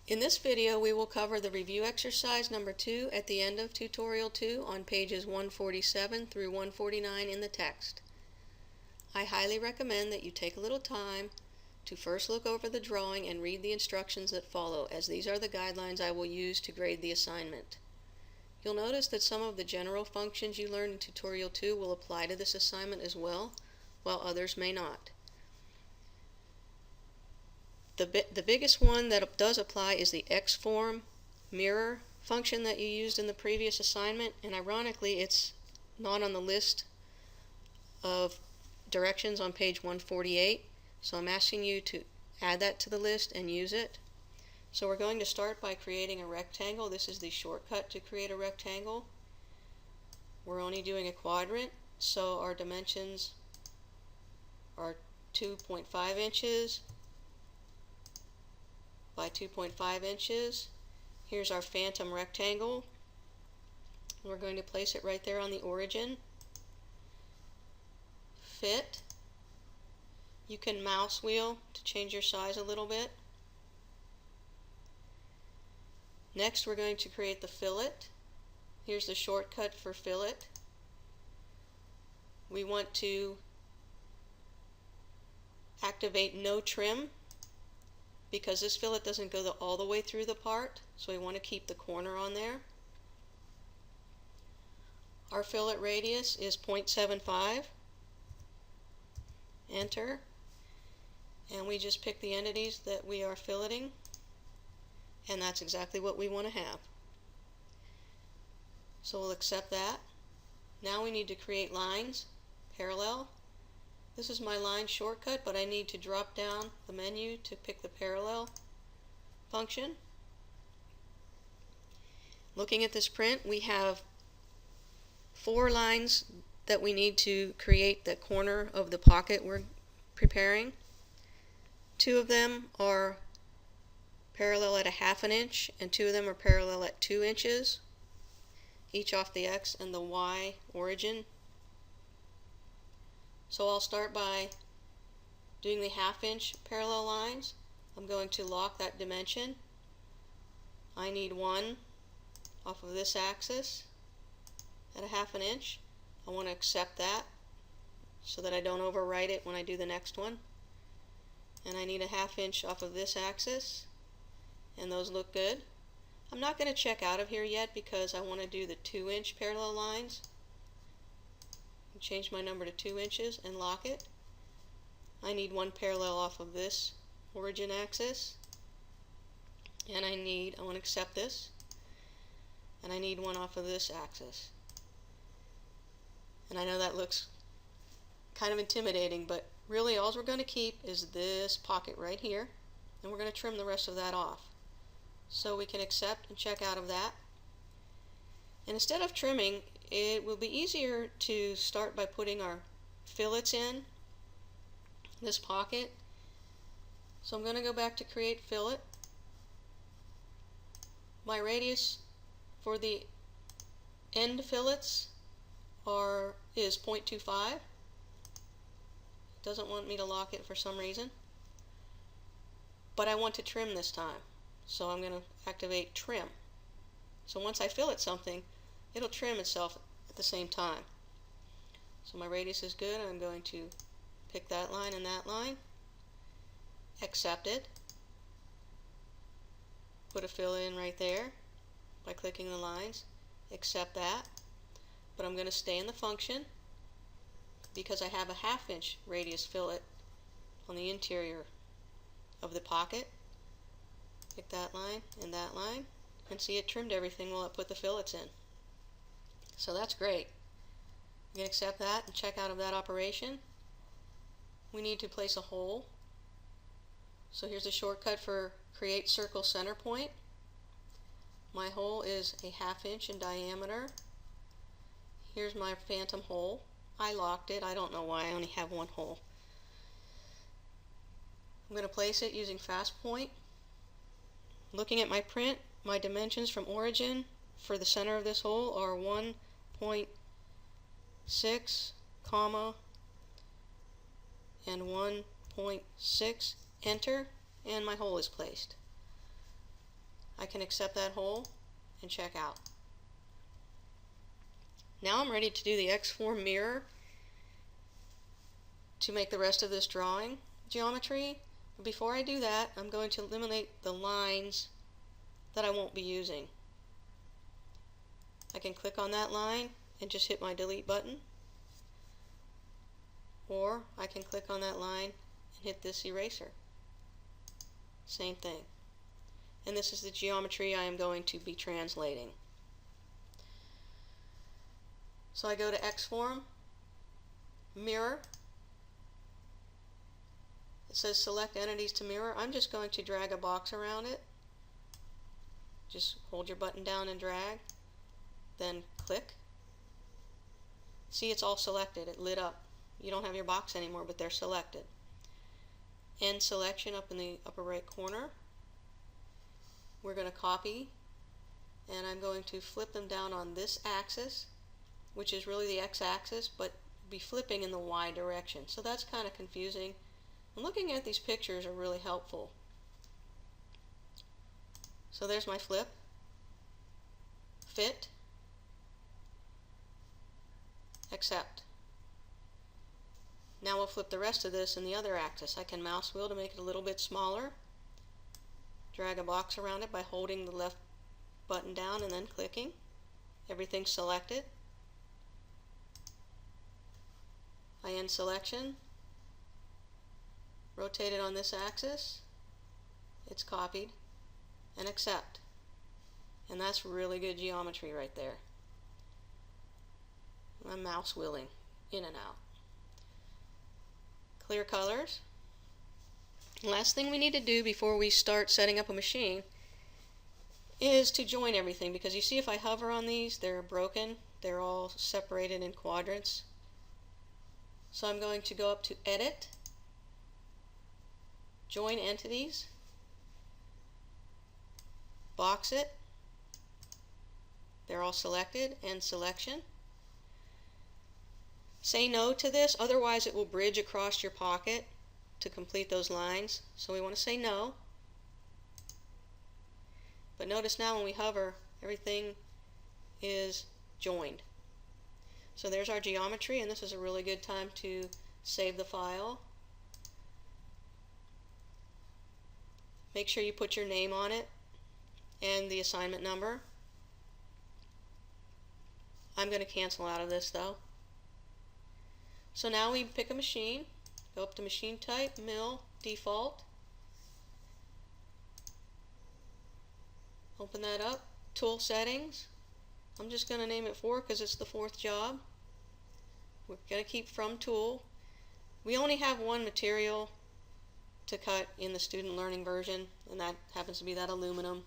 In this video, we will cover the review exercise number 2 at the end of tutorial 2 on pages 147 through 149 in the text. I highly recommend that you take a little time to first look over the drawing and read the instructions that follow, as these are the guidelines I will use to grade the assignment. You'll notice that some of the general functions you learned in tutorial 2 will apply to this assignment as well, while others may not. The biggest one that does apply is the X-form mirror function that you used in the previous assignment, and ironically it's not on the list of directions on page 148, so I'm asking you to add that to the list and use it. So we're going to start by creating a rectangle. This is the shortcut to create a rectangle. We're only doing a quadrant, so our dimensions are 2.5 inches by 2.5 inches. Here's our phantom rectangle. We're going to place it right there on the origin. Fit. You can mouse wheel to change your size a little bit. Next, we're going to create the fillet. Here's the shortcut for fillet. We want to activate no trim, because this fillet doesn't go all the way through the part, so we want to keep the corner on there. Our fillet radius is 0.75. Enter. And we just pick the entities that we are filleting, and that's exactly what we want to have. So we'll accept that. Now we need to create lines, parallel. This is my line shortcut, but I need to drop down the menu to pick the parallel function. Looking at this print, we have 4 lines that we need to create the corner of the pocket we're preparing. 2 of them are parallel at 1/2 inch, and 2 of them are parallel at 2 inches, each off the X and the Y origin. So I'll start by doing the 1/2 inch parallel lines. I'm going to lock that dimension. I need 1 off of this axis at 1/2 inch. I want to accept that so that I don't overwrite it when I do the next one. And I need a 1/2 inch off of this axis, and those look good. I'm not going to check out of here yet because I want to do the 2 inch parallel lines. Change my number to 2 inches and lock it. I need 1 parallel off of this origin axis, and I want to accept this, and I need 1 off of this axis. And I know that looks kind of intimidating, but really all we're going to keep is this pocket right here, and we're going to trim the rest of that off. So we can accept and check out of that. And instead of trimming, it will be easier to start by putting our fillets in this pocket. So I'm going to go back to create fillet. My radius for the end fillets is 0.25. It doesn't want me to lock it for some reason, but I want to trim this time, so I'm going to activate trim. So once I fillet something, it'll trim itself at the same time. So my radius is good. I'm going to pick that line and that line, accept it, put a fillet in right there by clicking the lines, accept that, but I'm going to stay in the function because I have a 1/2 inch radius fillet on the interior of the pocket. Pick that line and that line, and see it trimmed everything while I put the fillets in. So that's great. You can accept that and check out of that operation. We need to place a hole. So here's a shortcut for create circle center point. My hole is a 1/2 inch in diameter. Here's my phantom hole. I locked it. I don't know why I only have 1 hole. I'm going to place it using fast point. Looking at my print, my dimensions from origin for the center of this hole are 1.6, and 1.6. Enter, and my hole is placed. I can accept that hole and check out. Now I'm ready to do the X-form mirror to make the rest of this drawing geometry. But before I do that, I'm going to eliminate the lines that I won't be using. I can click on that line and just hit my delete button, or I can click on that line and hit this eraser. Same thing. And this is the geometry I am going to be translating. So I go to X-form, mirror. It says select entities to mirror. I'm just going to drag a box around it. Just hold your button down and drag, then click. See, it's all selected. It lit up. You don't have your box anymore, but they're selected. End selection up in the upper right corner. We're going to copy, and I'm going to flip them down on this axis, which is really the x-axis, but be flipping in the y direction. So that's kind of confusing. And looking at these pictures are really helpful. So there's my flip, fit, accept. Now we'll flip the rest of this in the other axis. I can mouse wheel to make it a little bit smaller, drag a box around it by holding the left button down and then clicking. Everything's selected. I end selection, rotate it on this axis, it's copied, and accept. And that's really good geometry right there. I'm mouse wheeling in and out. Clear colors. Last thing we need to do before we start setting up a machine is to join everything, because you see if I hover on these, they're broken. They're all separated in quadrants. So I'm going to go up to Edit, Join Entities, box it. They're all selected, and selection. Say no to this, otherwise it will bridge across your pocket to complete those lines. So we want to say no. But notice now when we hover, everything is joined. So there's our geometry, and this is a really good time to save the file. Make sure you put your name on it and the assignment number. I'm going to cancel out of this though. So now we pick a machine, go up to machine type, mill, default. Open that up, tool settings. I'm just going to name it 4 because it's the 4th job. We're going to keep from tool. We only have one material to cut in the student learning version, and that happens to be that aluminum.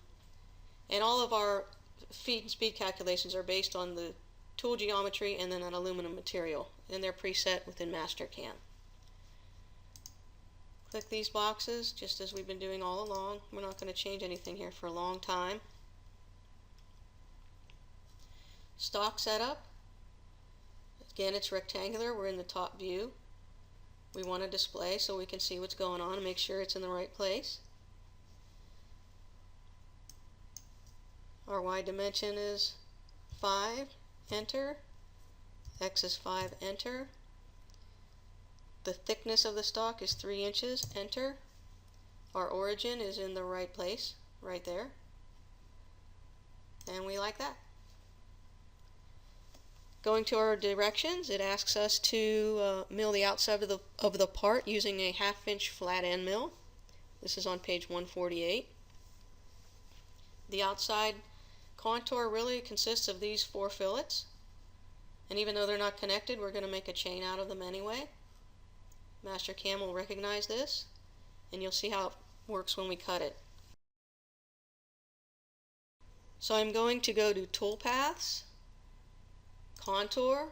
And all of our feed and speed calculations are based on the tool geometry and then an aluminum material, and they're preset within MasterCam. Click these boxes just as we've been doing all along. We're not going to change anything here for a long time. Stock setup. Again, it's rectangular. We're in the top view. We want to display so we can see what's going on and make sure it's in the right place. Our Y dimension is 5, enter. X is 5, enter. The thickness of the stock is 3 inches, enter. Our origin is in the right place, right there. And we like that. Going to our directions, it asks us to mill the outside of the part using a 1/2 inch flat end mill. This is on page 148. The outside contour really consists of these 4 fillets, and even though they're not connected, we're going to make a chain out of them anyway. MasterCam will recognize this, and you'll see how it works when we cut it. So I'm going to go to Toolpaths, Contour.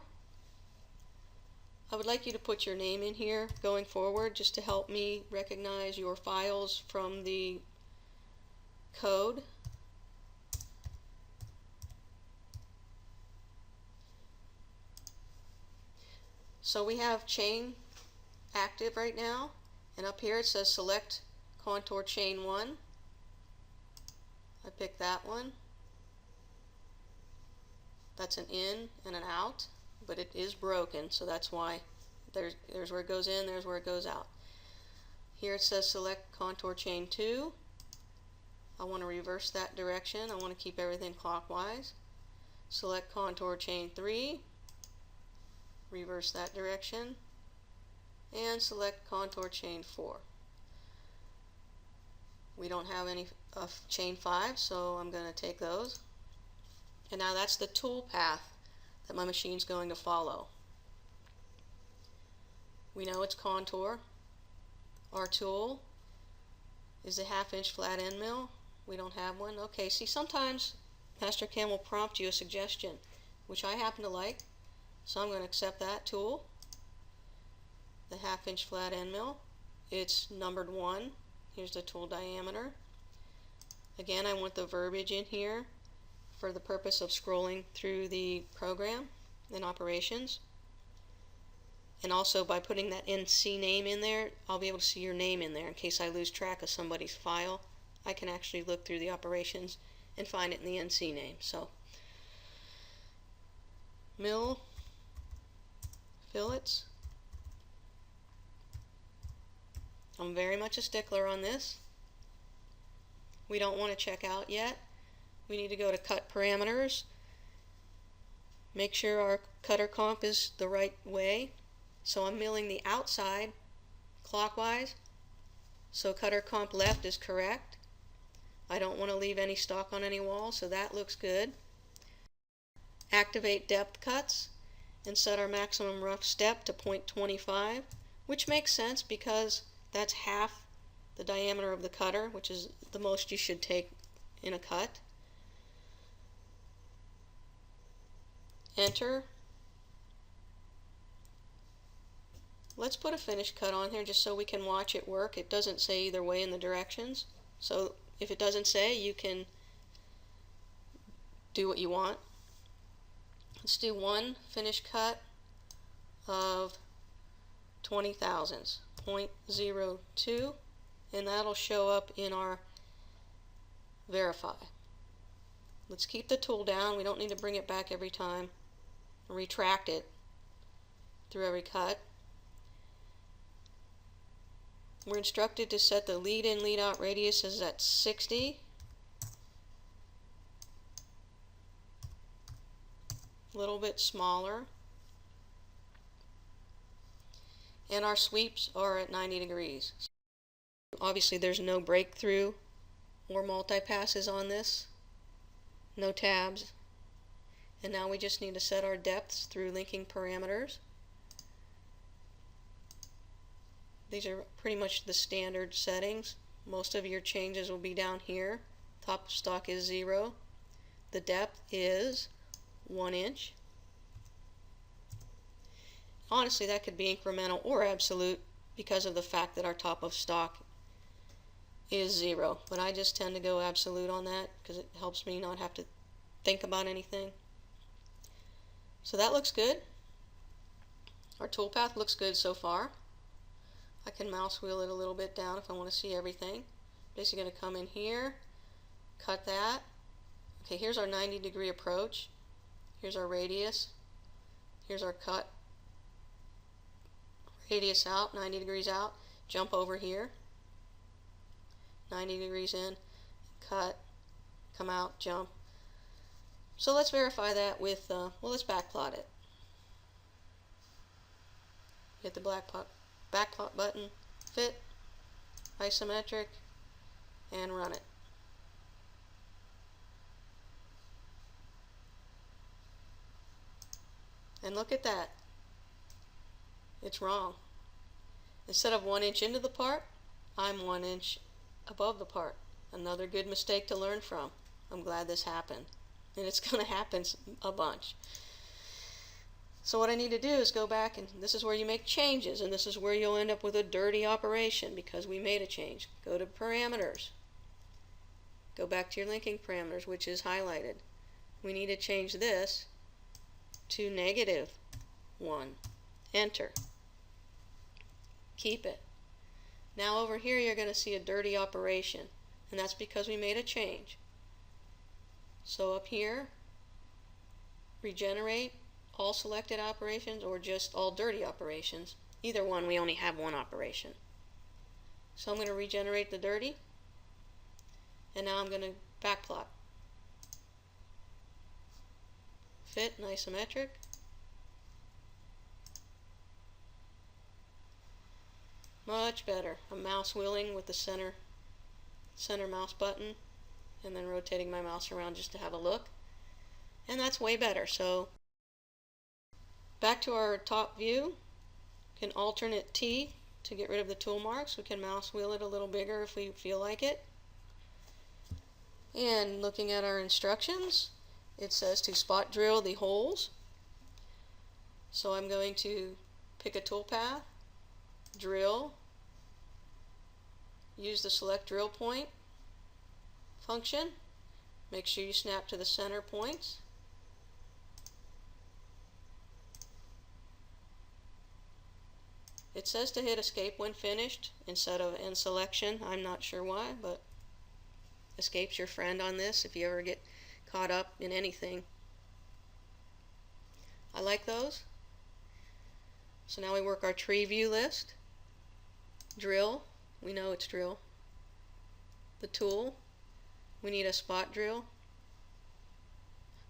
I would like you to put your name in here going forward just to help me recognize your files from the code. So we have chain active right now, and up here it says select contour chain 1. I pick that one. That's an in and an out, but it is broken, so that's why there's where it goes in, there's where it goes out. Here it says select contour chain 2. I want to reverse that direction. I want to keep everything clockwise. Select contour chain 3, reverse that direction, and select contour chain 4. We don't have any of chain 5, so I'm going to take those. And now that's the tool path that my machine's going to follow. We know it's contour. Our tool is a 1/2 inch flat end mill. We don't have one. Okay, see, sometimes MasterCam will prompt you a suggestion, which I happen to like, so I'm going to accept that tool. The 1/2 inch flat end mill. It's numbered 1. Here's the tool diameter. Again, I want the verbiage in here for the purpose of scrolling through the program in operations. And also by putting that NC name in there, I'll be able to see your name in there in case I lose track of somebody's file. I can actually look through the operations and find it in the NC name. So, mill fillets. I'm very much a stickler on this. We don't want to check out yet. We need to go to cut parameters. Make sure our cutter comp is the right way. So I'm milling the outside clockwise. So cutter comp left is correct. I don't want to leave any stock on any wall, so that looks good. Activate depth cuts and set our maximum rough step to 0.25, which makes sense because that's half the diameter of the cutter, which is the most you should take in a cut. Enter. Let's put a finish cut on here just so we can watch it work. It doesn't say either way in the directions. So if it doesn't say, you can do what you want. Let's do one finish cut of 20 thousandths, 0.02, and that'll show up in our verify. Let's keep the tool down. We don't need to bring it back every time. Retract it through every cut. We're instructed to set the lead in, lead out radiuses at 60. A little bit smaller. And our sweeps are at 90 degrees. Obviously there's no breakthrough or multi-passes on this. No tabs. And now we just need to set our depths through linking parameters. These are pretty much the standard settings. Most of your changes will be down here. Top of stock is 0. The depth is 1 inch. Honestly, that could be incremental or absolute because of the fact that our top of stock is 0. But I just tend to go absolute on that because it helps me not have to think about anything. So that looks good. Our toolpath looks good so far. I can mouse wheel it a little bit down if I want to see everything. Basically going to come in here, cut that. Okay, here's our 90-degree approach. Here's our radius. Here's our cut. Radius out, 90 degrees out. Jump over here. 90 degrees in, cut, come out, jump. So let's verify that with, well, let's backplot it. Hit the backplot button, fit, isometric, and run it. And look at that. It's wrong. Instead of 1 inch into the part, I'm 1 inch above the part. Another good mistake to learn from. I'm glad this happened. And it's going to happen a bunch. So what I need to do is go back, and this is where you make changes, and this is where you'll end up with a dirty operation because we made a change. Go to parameters. Go back to your linking parameters, which is highlighted. We need to change this to -1. Enter. Keep it. Now over here you're going to see a dirty operation, and that's because we made a change. So up here, regenerate all selected operations or just all dirty operations. Either one, we only have one operation. So I'm going to regenerate the dirty, and now I'm going to backplot. Fit and isometric. Much better. I'm mouse wheeling with the center mouse button and then rotating my mouse around just to have a look. And that's way better. So back to our top view, we can alternate T to get rid of the tool marks. We can mouse wheel it a little bigger if we feel like it. And looking at our instructions, it says to spot drill the holes. So I'm going to pick a toolpath, drill, use the select drill point function. Make sure you snap to the center points. It says to hit escape when finished instead of end selection. I'm not sure why, but escape's your friend on this if you ever get caught up in anything. I like those. So now we work our tree view list. Drill, we know it's drill. The tool, we need a spot drill.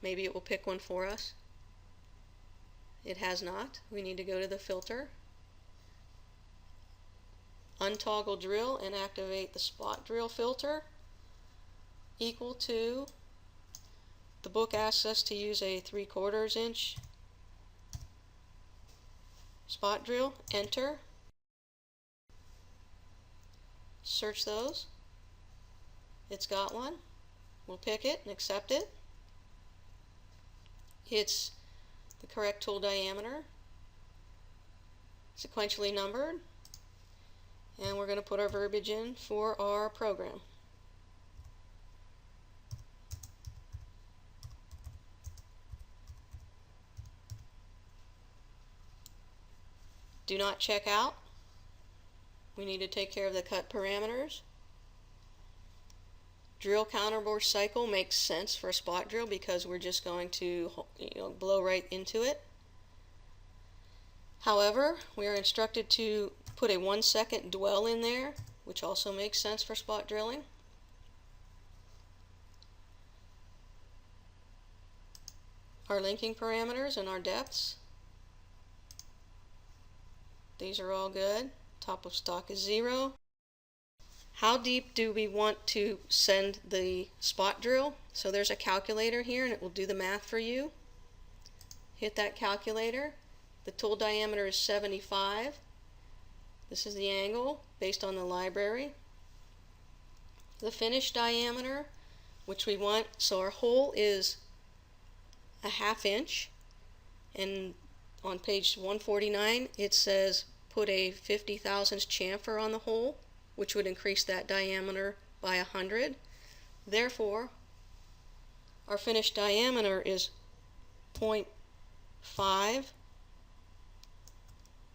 Maybe it will pick one for us. It has not. We need to go to the filter, untoggle drill, and activate the spot drill filter. Equal to, the book asks us to use a 3/4 inch spot drill. Enter. Search those. It's got one. We'll pick it and accept it. It's the correct tool diameter, sequentially numbered, and we're going to put our verbiage in for our program. Do not check out. We need to take care of the cut parameters. Drill counterbore cycle makes sense for a spot drill because we're just going to blow right into it. However, we are instructed to put a 1 second dwell in there, which also makes sense for spot drilling. Our linking parameters and our depths. These are all good. Top of stock is 0. How deep do we want to send the spot drill? So there's a calculator here and it will do the math for you. Hit that calculator. The tool diameter is 75. This is the angle based on the library. The finished diameter, which we want, so our hole is a 1/2 inch, and on page 149 it says put a 50 thousandths chamfer on the hole, which would increase that diameter by 100. Therefore, our finished diameter is 0.5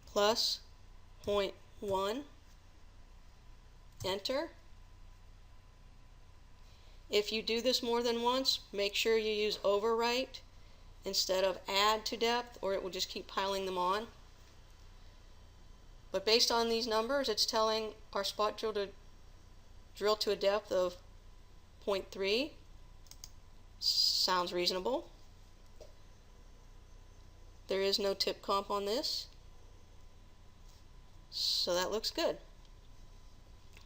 plus 0.1. Enter. If you do this more than once, make sure you use overwrite instead of add to depth, or it will just keep piling them on. But based on these numbers, it's telling our spot drill to drill to a depth of 0.3. Sounds reasonable. There is no tip comp on this, so that looks good.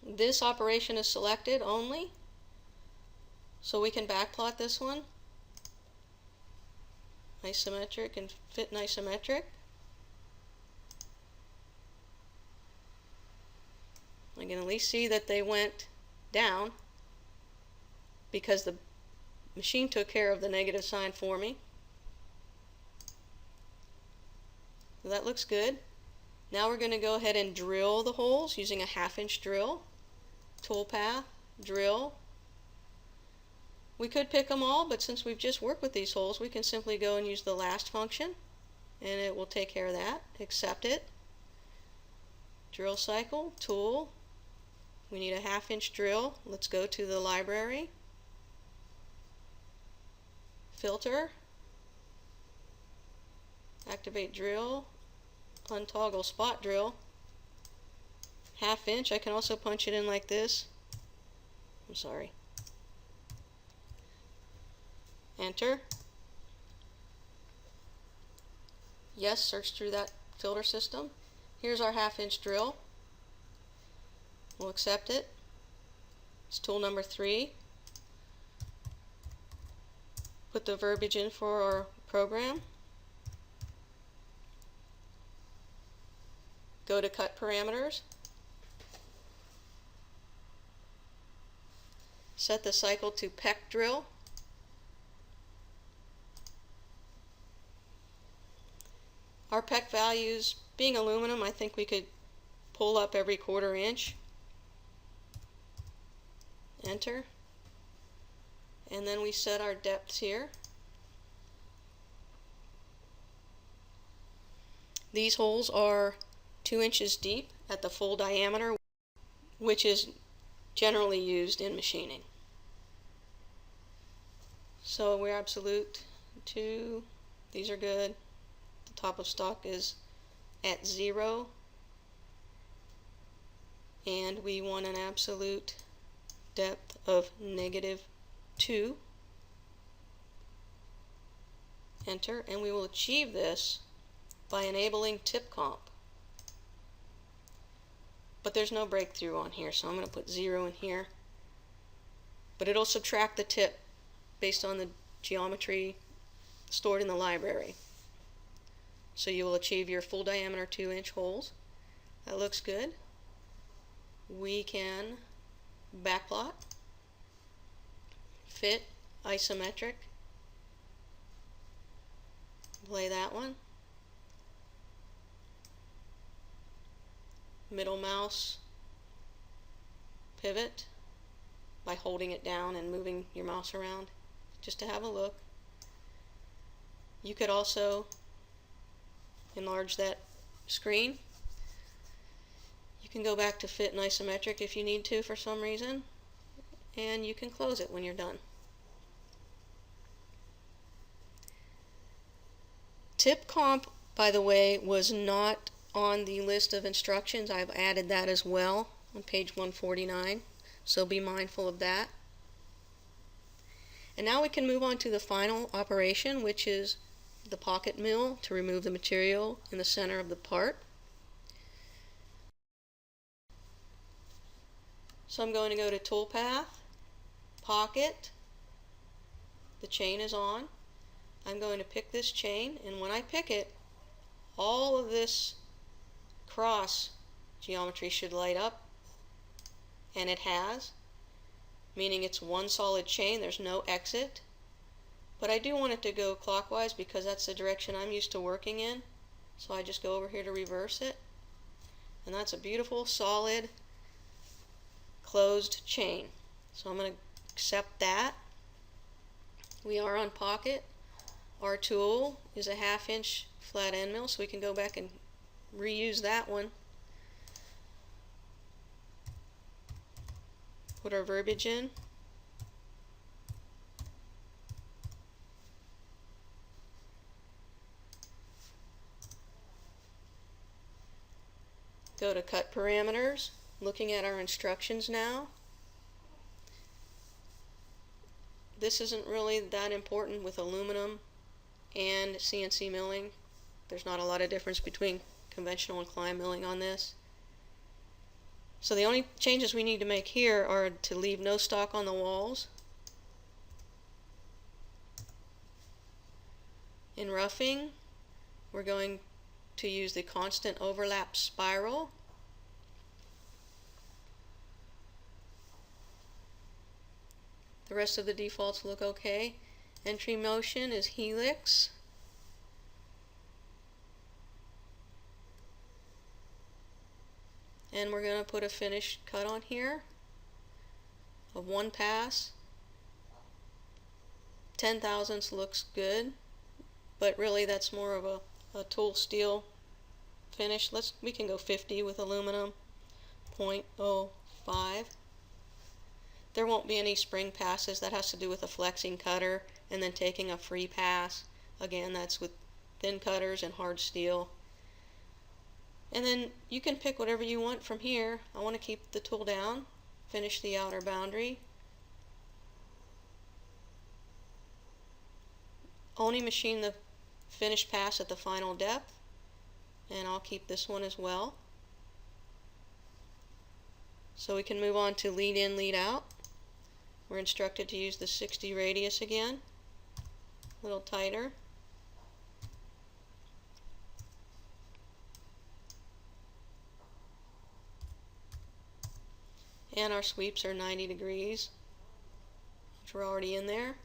This operation is selected only, so we can backplot this one. Isometric and fit and isometric. I can at least see that they went down because the machine took care of the negative sign for me. So that looks good. Now we're going to go ahead and drill the holes using a 1/2 inch drill. Toolpath, drill. We could pick them all, but since we've just worked with these holes, we can simply go and use the last function and it will take care of that. Accept it. Drill cycle, tool. We need a 1/2 inch drill. Let's go to the library. filter, activate drill, untoggle spot drill, 1/2 inch. I can also punch it in like this. I'm sorry. Enter. Yes, search through that filter system. Here's our 1/2 inch drill. We'll accept it. It's tool number 3. Put the verbiage in for our program. Go to cut parameters. Set the cycle to Peck Drill. Our Peck values, being aluminum, I think we could pull up every 1/4 inch. Enter. And then we set our depths here. These holes are 2 inches deep at the full diameter, which is generally used in machining. So we're absolute 2. These are good. The top of stock is at 0. And we want an absolute depth of -2. Enter, and we will achieve this by enabling tip comp. But there's no breakthrough on here, so I'm going to put 0 in here. But it'll subtract the tip based on the geometry stored in the library. So you will achieve your full diameter 2 inch holes. That looks good. We can backplot, fit, isometric, play that one, middle mouse, pivot by holding it down and moving your mouse around just to have a look. You could also enlarge that screen. You can go back to fit and isometric if you need to for some reason, and you can close it when you're done. Tip comp, by the way, was not on the list of instructions. I've added that as well on page 149, so be mindful of that. And now we can move on to the final operation, which is the pocket mill to remove the material in the center of the part. So I'm going to go to Toolpath, Pocket, the chain is on. I'm going to pick this chain, and when I pick it, all of this cross geometry should light up, and it has, meaning it's one solid chain, there's no exit. But I do want it to go clockwise because that's the direction I'm used to working in. So I just go over here to reverse it, and that's a beautiful solid closed chain. So I'm going to accept that. We are on pocket. Our tool is a 1/2 inch flat end mill, so we can go back and reuse that one. Put our verbiage in. Go to cut parameters, looking at our instructions now. This isn't really that important with aluminum and CNC milling. There's not a lot of difference between conventional and climb milling on this. So the only changes we need to make here are to leave no stock on the walls. In roughing, we're going to use the constant overlap spiral. The rest of the defaults look okay. Entry motion is helix. And we're going to put a finished cut on here of 1 pass. 0.10 looks good, but really that's more of a tool steel finish. We can go 50 with aluminum, 0.05. there won't be any spring passes. That has to do with a flexing cutter and then taking a free pass. Again, that's with thin cutters and hard steel. And then you can pick whatever you want from here. I want to keep the tool down, finish the outer boundary. Only machine the finished pass at the final depth, and I'll keep this one as well. So we can move on to lead in, lead out. We're instructed to use the 60 radius again, a little tighter. And our sweeps are 90 degrees, which we're already in there.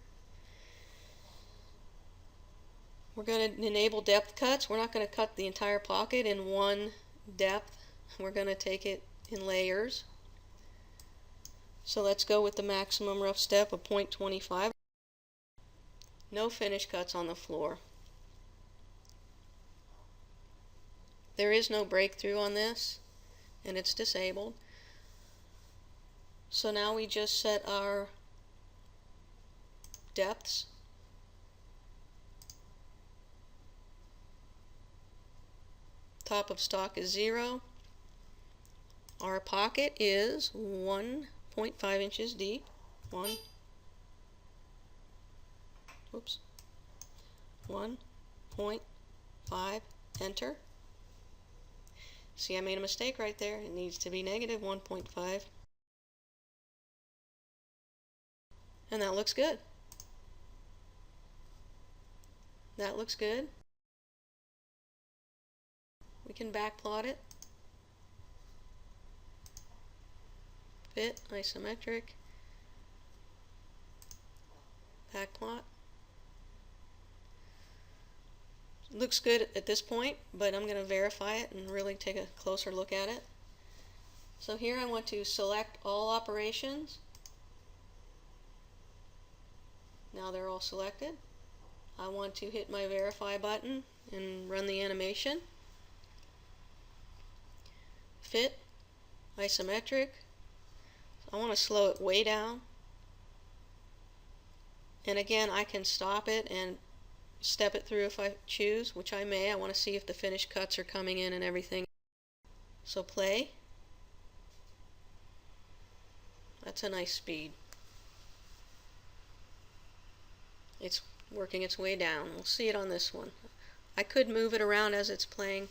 We're going to enable depth cuts. We're not going to cut the entire pocket in one depth. We're going to take it in layers. So let's go with the maximum rough step of 0.25. No finish cuts on the floor. There is no breakthrough on this, and it's disabled. So now we just set our depths. Top of stock is 0. Our pocket is 1.5 inches deep. 1.5, enter. See, I made a mistake right there. It needs to be negative 1.5. And that looks good. That looks good. We can backplot it. Fit, isometric. Backplot. Looks good at this point, but I'm going to verify it and really take a closer look at it. So here I want to select all operations. Now they're all selected. I want to hit my verify button and run the animation. Fit, isometric. I want to slow it way down. And again, I can stop it and step it through if I choose, which I may. I want to see if the finished cuts are coming in and everything. So play. That's a nice speed. It's working its way down. We'll see it on this one. I could move it around as it's playing.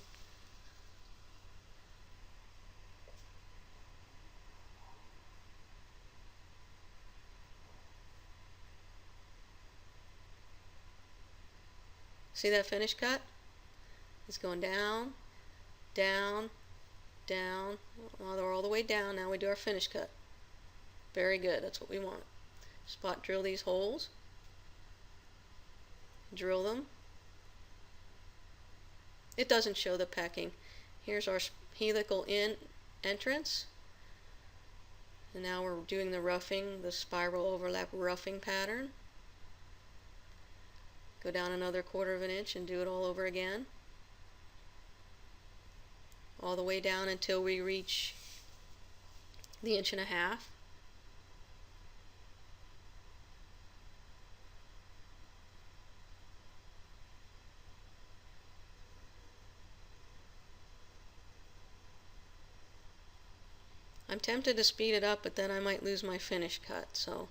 See that finish cut? It's going down, down, down. Well, they're all the way down. Now we do our finish cut. Very good. That's what we want. Spot drill these holes. Drill them. It doesn't show the pecking. Here's our helical in entrance. And now we're doing the roughing, the spiral overlap roughing pattern. Go down another 1/4 of an inch and do it all over again. All the way down until we reach the 1.5 inches. I'm tempted to speed it up, but then I might lose my finish cut, so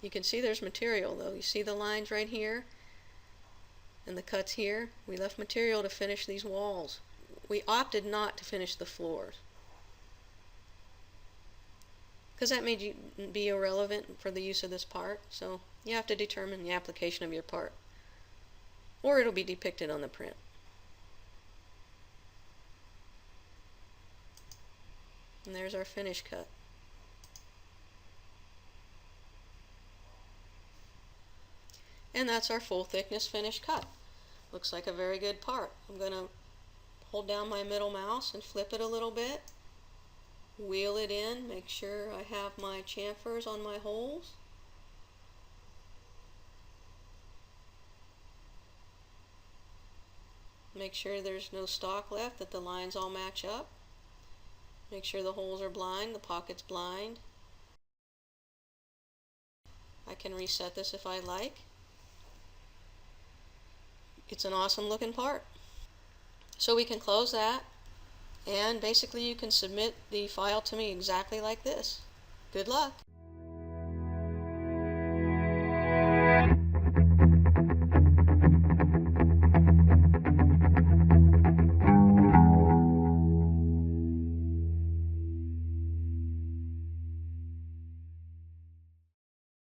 you can see there's material though. You see the lines right here and the cuts here. We left material to finish these walls. We opted not to finish the floors because that made you be irrelevant for the use of this part. So you have to determine the application of your part, or it'll be depicted on the print. And there's our finish cut. And that's our full thickness finished cut. Looks like a very good part. I'm going to hold down my middle mouse and flip it a little bit. Wheel it in, make sure I have my chamfers on my holes. Make sure there's no stock left, that the lines all match up. Make sure the holes are blind, the pocket's blind. I can reset this if I like. It's an awesome looking part. So we can close that, and basically you can submit the file to me exactly like this. Good luck!